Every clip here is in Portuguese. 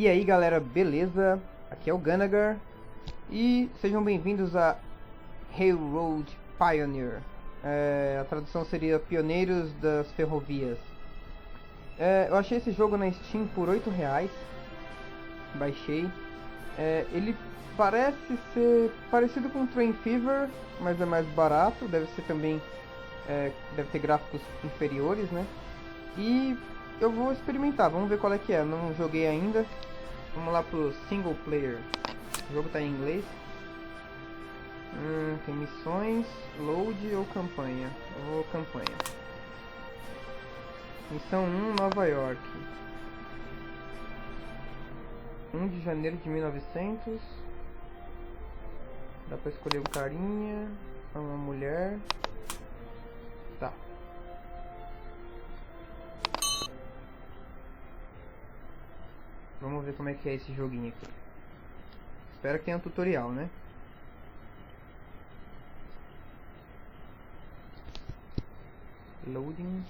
E aí galera, beleza? Aqui é o Ganagar e sejam bem-vindos a Railroad Pioneer. A tradução seria Pioneiros das Ferrovias. Eu achei esse jogo na Steam por R$8, baixei. Ele parece ser parecido com Train Fever, mas é mais barato, deve ser também, deve ter gráficos inferiores, né? E eu vou experimentar, vamos ver qual é que é, não joguei ainda. Vamos lá pro single player. O jogo tá em inglês. Tem missões, load ou campanha? Eu vou campanha. Missão 1, Nova York. 1 de janeiro de 1900. Dá pra escolher um carinha, uma mulher. Tá. Vamos ver como é que é esse joguinho aqui. Espero que tenha um tutorial, né? Loading.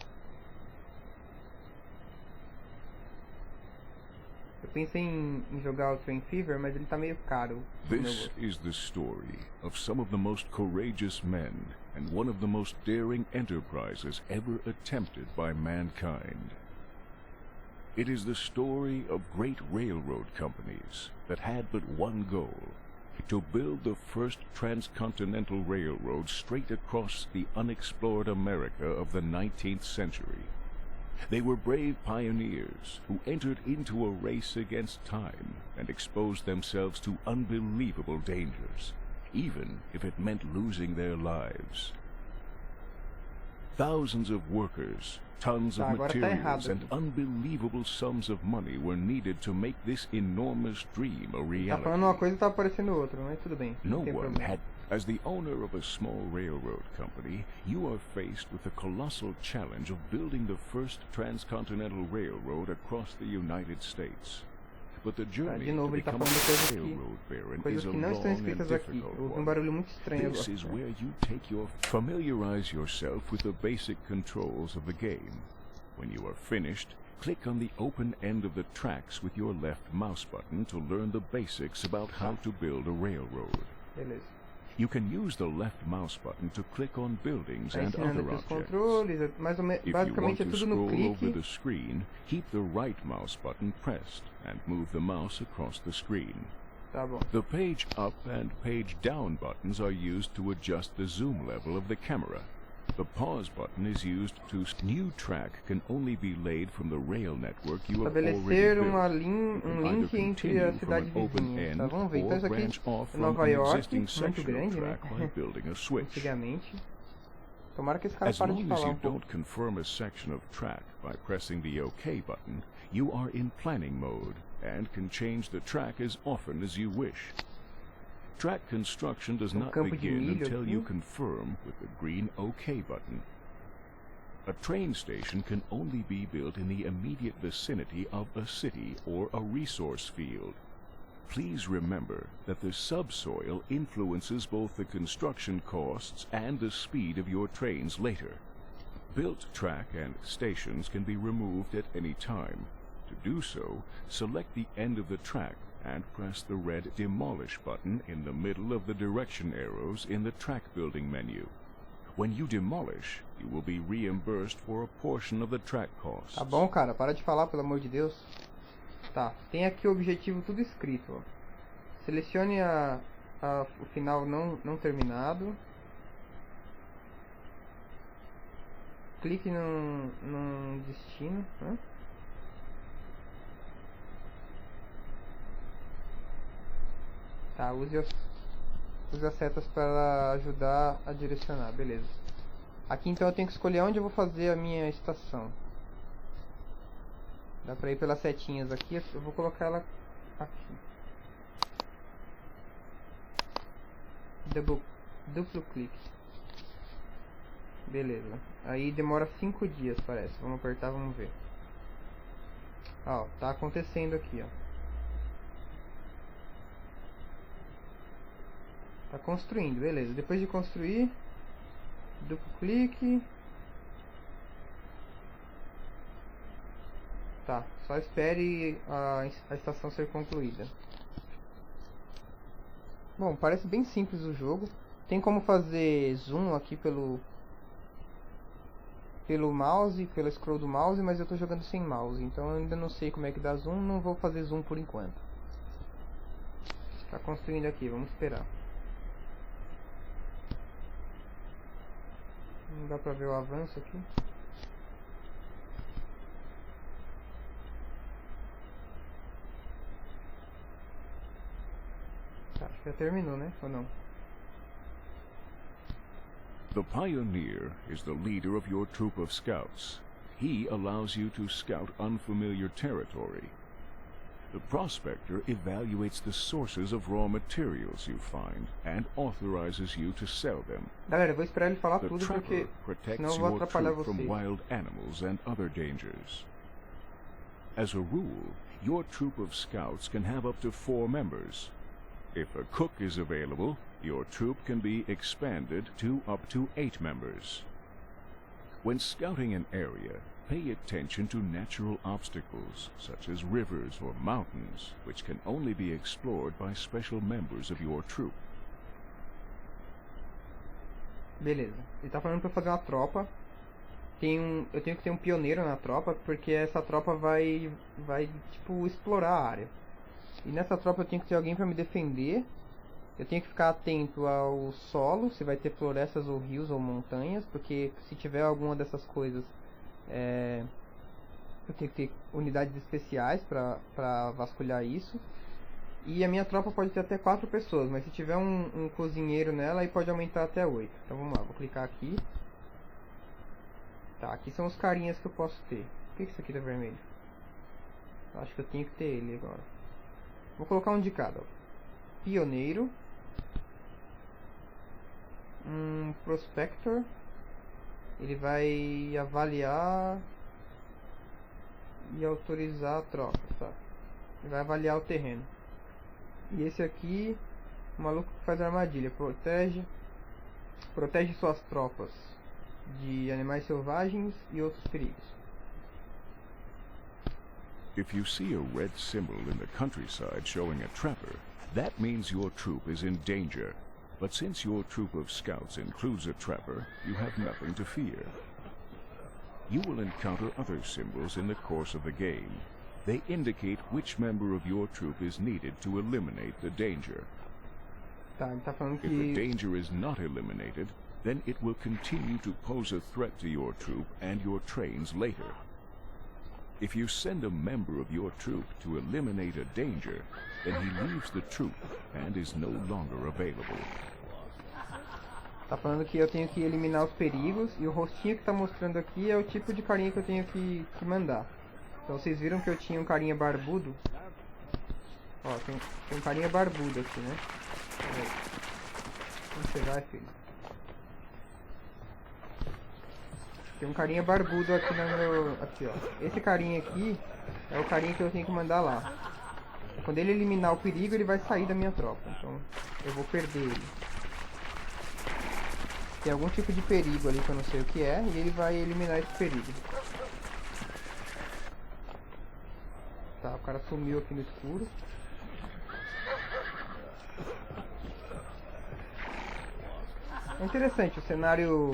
Eu pensei em jogar o Train Fever, mas ele tá meio caro. This is the story of some of the most courageous men and one of the most daring enterprises ever attempted by mankind. It is the story of great railroad companies that had but one goal: to build the first transcontinental railroad straight across the unexplored America of the 19th century. They were brave pioneers who entered into a race against time and exposed themselves to unbelievable dangers, even if it meant losing their lives. Thousands of workers, tons of materials, and unbelievable sums of money were needed to make this enormous dream a reality. Tá falando uma coisa e tá aparecendo outra, mas tudo bem. No one had. As the owner of a small railroad company, you are faced with the colossal challenge of building the first transcontinental railroad across the United States. But the journey to become a railroad baron is a long and difficult one. This is where you familiarize yourself with the basic controls of the game. When you are finished, click on the open end of the tracks with your left mouse button to learn the basics about how to build a railroad. You can use the left mouse button to click on buildings and other objects. If you want to scroll over the screen, keep the right mouse button pressed and move the mouse across the screen. The page up and page down buttons are used to adjust the zoom level of the camera. The pause button is used to... New track can only be laid from the rail network you have already built. Link entre a cidade vizinha. Tá, vamos ver. Então isso aqui é Nova York, muito grande, né? Antigamente. Tomara que esse cara pare de falar As long as you don't confirm a section of track by pressing the OK button, you are in planning mode and can change the track as often as you wish. Track construction does not begin until you confirm with the green OK button. A train station can only be built in the immediate vicinity of a city or a resource field. Please remember that the subsoil influences both the construction costs and the speed of your trains later. Built track and stations can be removed at any time. To do so, select the end of the track and press the red Demolish button in the middle of the direction arrows in the track building menu. When you demolish, you will be reimbursed for a portion of the track costs. Tá bom, cara, para de falar, pelo amor de Deus. Tá, tem aqui o objetivo tudo escrito, ó. Selecione o final não terminado. Clique num destino, né? Tá, use as setas para ajudar a direcionar, beleza. Aqui então eu tenho que escolher onde eu vou fazer a minha estação. Dá pra ir pelas setinhas aqui, eu vou colocar ela aqui. Duplo clique. Beleza. Aí demora 5 dias, parece. Vamos apertar, vamos ver. Ó, tá acontecendo aqui, ó. Tá construindo, beleza. Depois de construir, duplo clique. Tá, só espere a estação ser concluída. Bom, parece bem simples o jogo. Tem como fazer zoom aqui pelo mouse, pela scroll do mouse, mas eu tô jogando sem mouse, então eu ainda não sei como é que dá zoom, não vou fazer zoom por enquanto. Tá construindo aqui, vamos esperar. Não dá pra ver o avanço aqui. Tá, acho que já terminou, né? Ou não? The pioneer is the leader of your troop of scouts. He allows you to scout unfamiliar territory. The prospector evaluates the sources of raw materials you find and authorizes you to sell them. Galera, eu vou esperar ele falar The tudo trapper porque senão protects eu vou your atrapalhar troop from vocês. wild animals and other dangers. As a rule, your troop of scouts can have up to 4 members. If a cook is available, your troop can be expanded to up to 8 members. When scouting an area, pay attention to natural obstacles, such as rivers or mountains, which can only be explored by special members of your troop. Beleza. Ele tá falando pra eu fazer uma tropa. Eu tenho que ter um pioneiro na tropa, porque essa tropa vai tipo, explorar a área. E nessa tropa eu tenho que ter alguém pra me defender. Eu tenho que ficar atento ao solo, se vai ter florestas ou rios ou montanhas, porque se tiver alguma dessas coisas, eu tenho que ter unidades especiais pra vasculhar isso. E a minha tropa pode ter até 4 pessoas, mas se tiver um cozinheiro nela, aí pode aumentar até 8. Então vamos lá, vou clicar aqui. Tá, aqui são os carinhas que eu posso ter. Por que isso aqui tá vermelho? Acho que eu tenho que ter ele agora. Vou colocar um de cada, ó. Pioneiro. Prospector. Ele vai avaliar e autorizar a troca, tá? Ele vai avaliar o terreno. E esse aqui, o maluco que faz armadilha, protege suas tropas de animais selvagens e outros perigos. If you see a red symbol in the countryside showing a trapper, that means your troop is in danger. But since your troop of scouts includes a trapper, you have nothing to fear. You will encounter other symbols in the course of the game. They indicate which member of your troop is needed to eliminate the danger. Tá, ele tá falando If the que danger is not eliminated, then it will continue to pose a threat to your troop and your trains later. If you send a member of your troop to eliminate a danger, then he leaves the troop and is no longer available. tá falando que eu tenho que eliminar os perigos, e o rostinho que tá mostrando aqui é o tipo de carinha que eu tenho que mandar. Então vocês viram que eu tinha um carinha barbudo. Ó, tem um carinha barbudo aqui, né? Onde você vai, filho? Tem um carinha barbudo aqui no meu... Aqui, ó. Esse carinha aqui é o carinha que eu tenho que mandar lá. Quando ele eliminar o perigo, ele vai sair da minha tropa. Então, eu vou perder ele. Tem algum tipo de perigo ali que eu não sei o que é, e ele vai eliminar esse perigo. Tá, o cara sumiu aqui no escuro. É interessante o cenário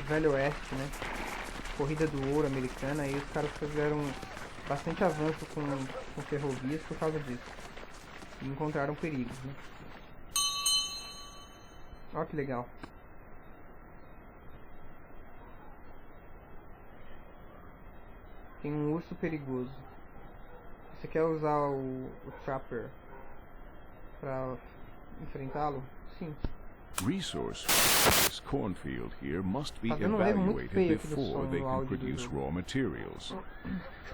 Velho Oeste, né? Corrida do ouro americana, aí os caras fizeram bastante avanço com ferrovias por causa disso. E encontraram perigos, né? Olha que legal. Tem um urso perigoso. Você quer usar o Trapper pra enfrentá-lo? Sim. Resources for this cornfield here must be Tá vendo um erro muito evaluated feio aqui do before som they no can áudio do produce jogo. raw materials.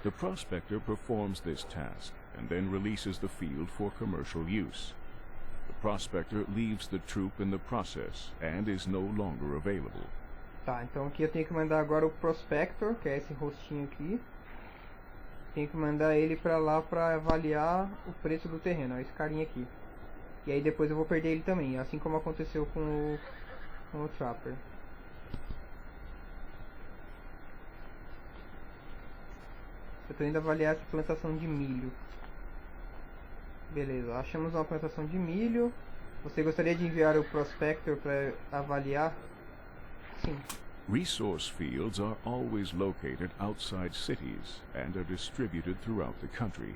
The prospector performs this task and then releases the field for commercial use. The prospector leaves the troop in the process and is no longer available. Tá, então aqui eu tenho que mandar agora o Prospector, que é esse rostinho aqui. Tenho que mandar ele pra lá pra avaliar o preço do terreno, ó, esse carinha aqui. E aí depois eu vou perder ele também, assim como aconteceu com o Trapper. Eu tô indo avaliar essa plantação de milho. Beleza, achamos uma plantação de milho. Você gostaria de enviar o prospector para avaliar? Sim. Resource fields are always located outside cities and are distributed throughout the country.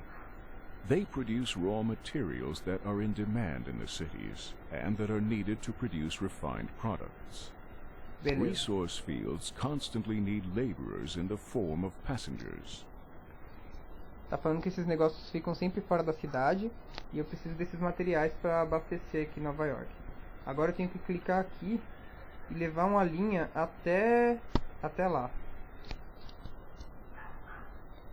They produce raw materials that are in demand in the cities and that are needed to produce refined products. Beleza. Resource fields constantly need laborers in the form of passengers. Tá falando que esses negócios ficam sempre fora da cidade e eu preciso desses materiais para abastecer aqui em Nova York. Agora eu tenho que clicar aqui e levar uma linha até lá.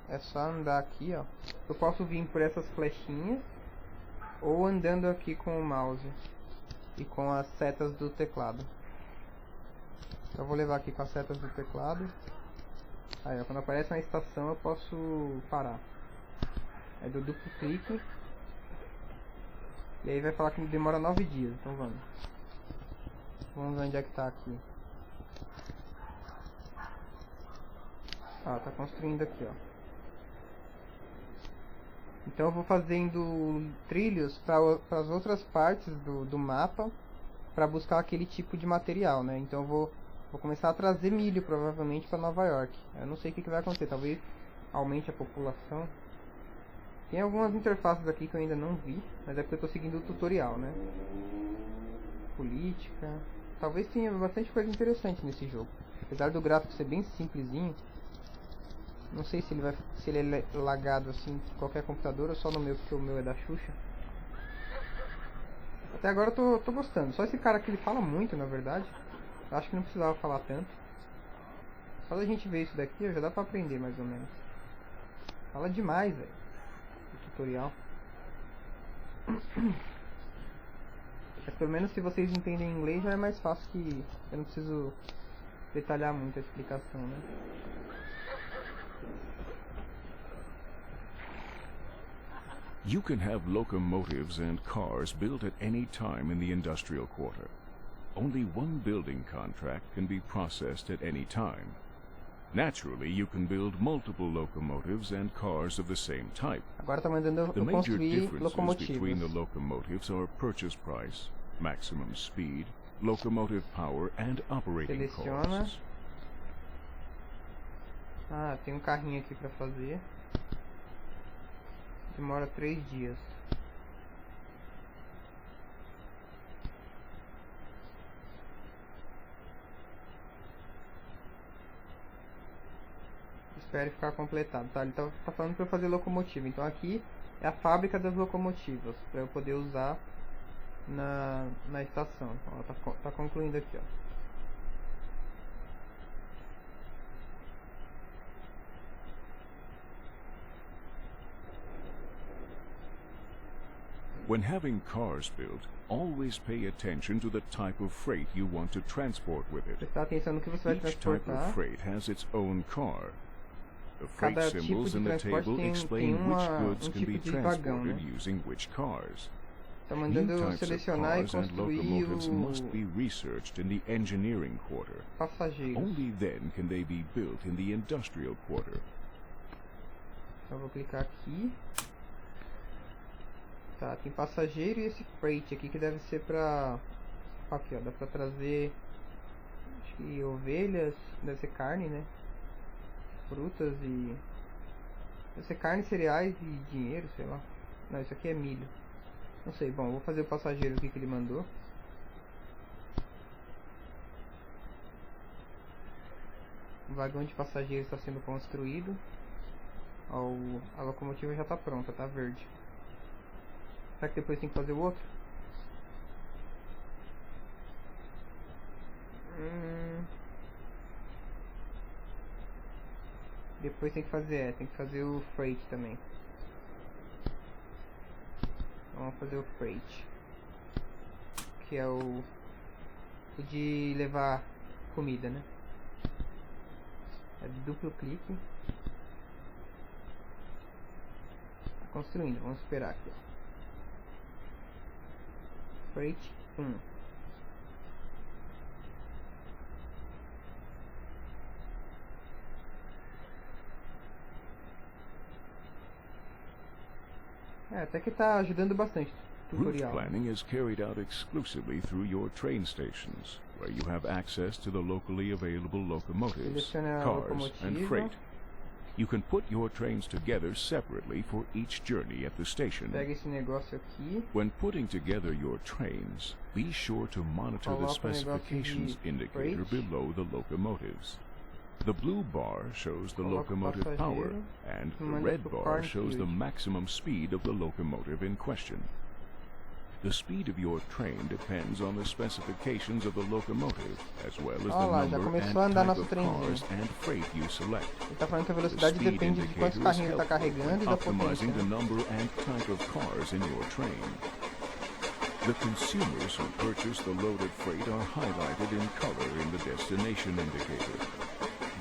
É só andar aqui, ó. Eu posso vir por essas flechinhas ou andando aqui com o mouse e com as setas do teclado. Eu vou levar aqui com as setas do teclado. Aí, ó, quando aparece uma estação eu posso parar. Aí dou duplo clique. E aí vai falar que demora 9 dias. Então vamos. Vamos ver onde é que tá aqui. Ah, tá construindo aqui, ó. Então eu vou fazendo trilhos para as outras partes do mapa para buscar aquele tipo de material, né? Então eu vou começar a trazer milho provavelmente para Nova York. Eu não sei o que vai acontecer, talvez aumente a população. Tem algumas interfaces aqui que eu ainda não vi, mas é porque eu estou seguindo o tutorial, né? Política. Talvez tenha bastante coisa interessante nesse jogo. Apesar do gráfico ser bem simplesinho. Não sei se ele é lagado assim em qualquer computador ou só no meu, porque o meu é da Xuxa. Até agora eu tô gostando. Só esse cara aqui, ele fala muito, na verdade. Eu acho que não precisava falar tanto. Só da gente ver isso daqui, já dá pra aprender mais ou menos. Fala demais, velho. O tutorial. Mas pelo menos se vocês entendem inglês já é mais fácil, que eu não preciso detalhar muito a explicação, né? You can have locomotives and cars built at any time in the industrial quarter. Only one building contract can be processed at any time. Naturally, you can build multiple locomotives and cars of the same type. Agora tá mandando The eu major construir differences between the locomotivas. locomotives are purchase price, maximum speed, locomotive power, and operating Seleciona. costs. Ah, tem um carrinho aqui pra fazer. Demora 3 dias. Espere ficar completado, tá? Ele tá falando pra eu fazer locomotiva. Então aqui é a fábrica das locomotivas, pra eu poder usar na estação. Ó, tá concluindo aqui, ó. When having cars built, always pay attention to the type of freight you want to transport with it. Prestar atenção no que você vai Each type of transportar. freight has its own car. The freight Cada tipo symbols de in the transporte table tem explain which goods can tipo be de vagão, transported né? using which cars. Tá New mandando eu types of selecionar e cars and construir locomotives o must be researched in the engineering quarter. passageiro. Only then can they be built in the industrial quarter. Então eu vou clicar aqui. Tá, tem passageiro e esse freight aqui que deve ser pra... Aqui, ó, dá pra trazer... Acho que ovelhas, deve ser carne, né? Frutas e... Deve ser carne, cereais e dinheiro, sei lá. Não, isso aqui é milho. Não sei, bom, vou fazer o passageiro aqui que ele mandou. O vagão de passageiros está sendo construído. Ó, a locomotiva já está pronta, tá verde. Será que depois tem que fazer o outro? Depois tem que fazer o freight também. Vamos fazer o freight, que é o de levar comida, né? É duplo clique. Tá construindo, vamos esperar aqui, ó. Freight 1. até que tá ajudando bastante o Route tutorial. planning is carried out exclusively through your train stations, where you have access to the locally available locomotives, Selecione a cars, and locomotiva. freight. You can put your trains together separately for each journey at the station. Pega esse negócio aqui. When putting together your trains, be sure to monitor the Coloca o negócio specifications de indicator freight. below the locomotives. The blue bar shows the Coloca o locomotive power, passageiro. and the Manda red pro bar corn shows the field. maximum speed of the locomotive in question. The speed of your train depends on the specifications of the locomotive, as well as Olha lá, the já number começou a and andar type nosso of trenzinho. cars and freight you select. Ele tá falando que a The velocidade speed depende de quantos indicator is carrinhos está helpful carregando in e da potência. optimizing the number and type of cars in your train. The consumers who purchase the loaded freight are highlighted in color in the destination indicator.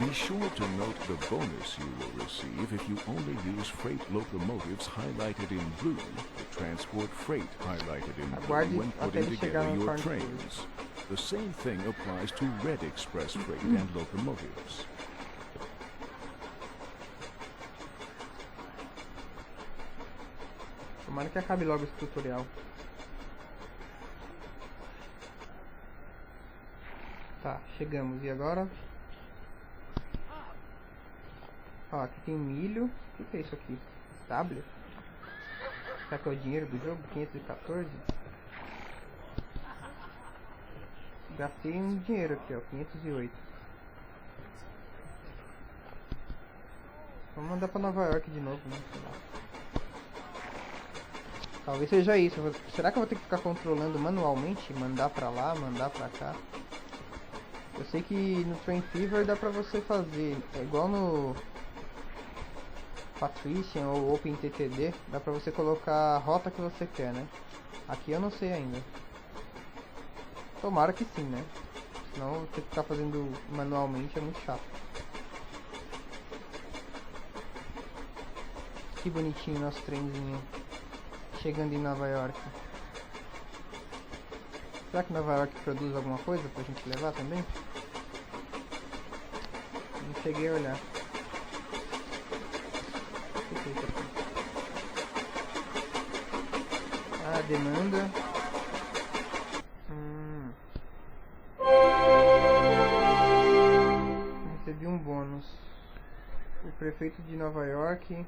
Be sure to note the bonus you will receive if you only use freight locomotives highlighted in blue to transport freight highlighted in blue Aguarde when até putting ele chegar together no your corn trains. The same thing applies to red express freight and locomotives. Tomara que acabe logo esse tutorial. Tá, chegamos. E agora? Ó, aqui tem milho. O que é isso aqui? Tablet? Será que é o dinheiro do jogo? 514? Gastei um dinheiro aqui, ó. 508. Vamos mandar pra Nova York de novo, né? Sei lá. Talvez seja isso. Será que eu vou ter que ficar controlando manualmente? Mandar pra lá, mandar pra cá? Eu sei que no Train Fever dá pra você fazer. É igual no Patrician ou OpenTTD. Dá pra você colocar a rota que você quer, né? Aqui eu não sei ainda. Tomara que sim, né? Senão ter que ficar fazendo manualmente é muito chato. Que bonitinho nosso trenzinho. Chegando em Nova York. Será que Nova York produz alguma coisa pra gente levar também? Não cheguei a olhar. O que é isso aqui? Ah, demanda. Recebi um bônus. O prefeito de Nova York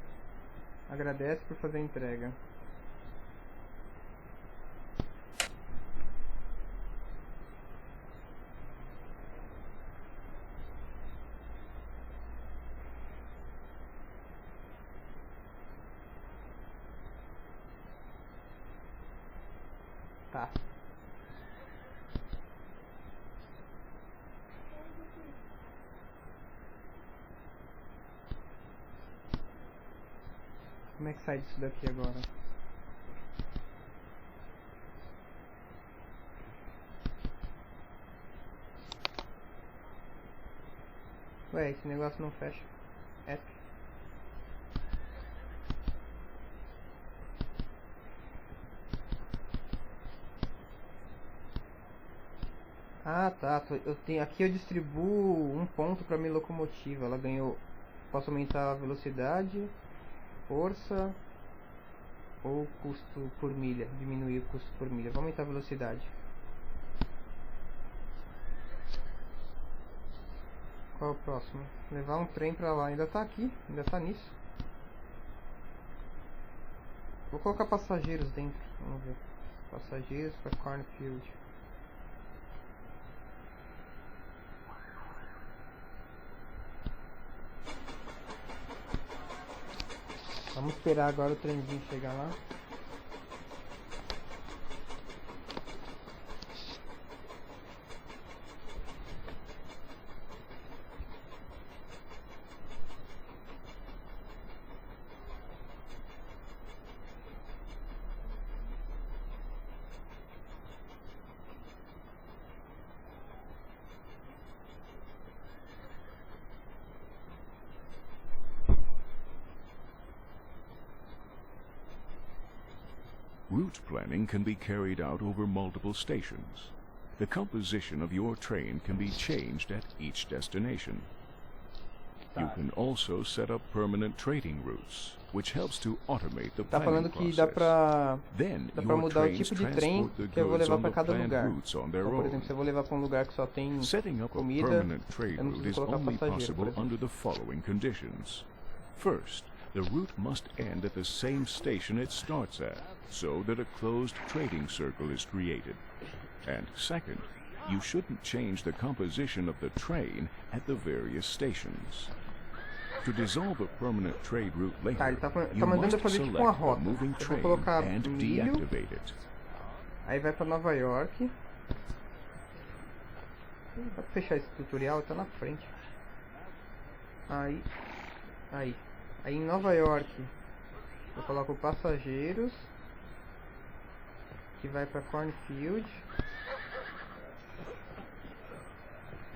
agradece por fazer a entrega. Tá. Como é que sai disso daqui agora? Ué, esse negócio não fecha. É. Ah, tá. Eu tenho aqui, eu distribuo um ponto para minha locomotiva. Ela ganhou. Posso aumentar a velocidade, força ou custo por milha. Diminuir o custo por milha. Vou aumentar a velocidade. Qual é o próximo? Levar um trem pra lá. Ainda tá aqui, ainda tá nisso. Vou colocar passageiros dentro. Vamos ver. Passageiros para Cornfield. Vamos esperar agora o trenzinho chegar lá. Route planning can be carried out over multiple stations. The composition of your train can be changed at each destination. You can also set up permanent trading routes, which helps to automate the Tá planning falando que process. dá pra mudar o tipo de trem que eu vou levar para cada lugar. Então, Por exemplo, se eu vou levar para um lugar que só tem comida, eu não preciso colocar passageiro, por exemplo. under the following conditions. First, the route must end at the same station it starts at, so that a closed trading circle is created. And second, you shouldn't change the composition of the train at the various stations. To dissolve a permanent trade route later, you must select a moving train and deactivate it. Aí vai para Nova York. Dá pra fechar esse tutorial, tá na frente. Aí em Nova York eu coloco passageiros, que vai para Cornfield.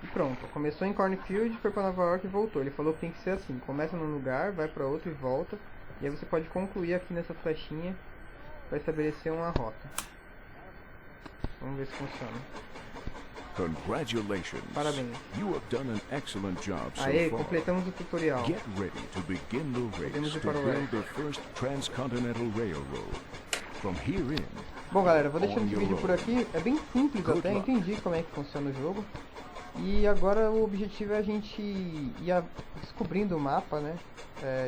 E pronto, começou em Cornfield, foi para Nova York e voltou. Ele falou que tem que ser assim, começa num lugar, vai para outro e volta. E aí você pode concluir aqui nessa flechinha para estabelecer uma rota. Vamos ver se funciona. Congratulations. Parabéns. You have done an excellent job so Aê, far. completamos o tutorial. Get ready to begin the race to build the first transcontinental railroad. From here in, bom, galera, vou deixando esse vídeo por aqui. É bem simples até, entendi como é que funciona o jogo. E agora o objetivo é a gente ir descobrindo o mapa, né?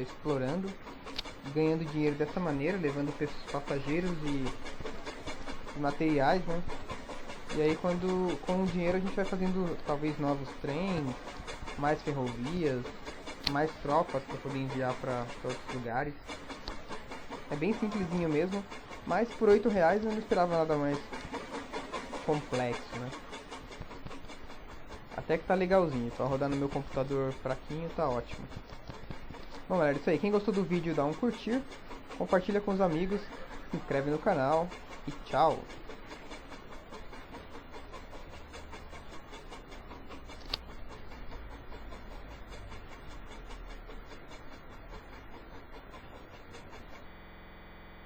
Explorando, ganhando dinheiro dessa maneira, levando passageiros e materiais, né? E aí com o dinheiro a gente vai fazendo talvez novos trens, mais ferrovias, mais tropas para poder enviar para outros lugares. É bem simplesinho mesmo, mas por R$8 eu não esperava nada mais complexo, né? Até que tá legalzinho, só rodar no meu computador fraquinho tá ótimo. Bom, galera, isso aí. Quem gostou do vídeo dá um curtir, compartilha com os amigos, se inscreve no canal e tchau!